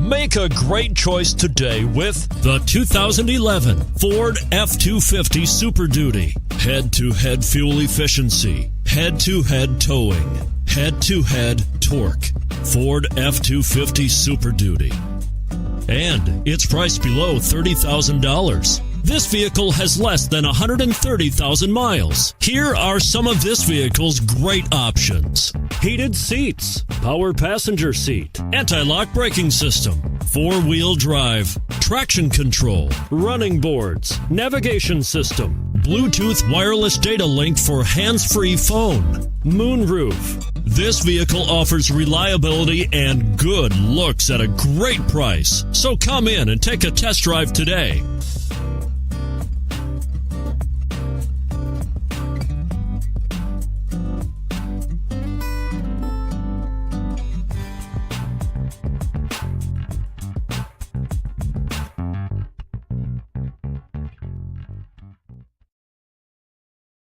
Make a great choice today with the 2011 Ford F-250 Super Duty. Head-to-head fuel efficiency, head-to-head towing, head-to-head torque. Ford F-250 Super Duty. And it's priced below $30,000. This vehicle has less than 130,000 miles. Here are some of this vehicle's great options: heated seats, power passenger seat, anti-lock braking system, four-wheel drive, traction control, running boards, navigation system, Bluetooth wireless data link for hands-free phone, moonroof. This vehicle offers reliability and good looks at a great price. So come in and take a test drive today.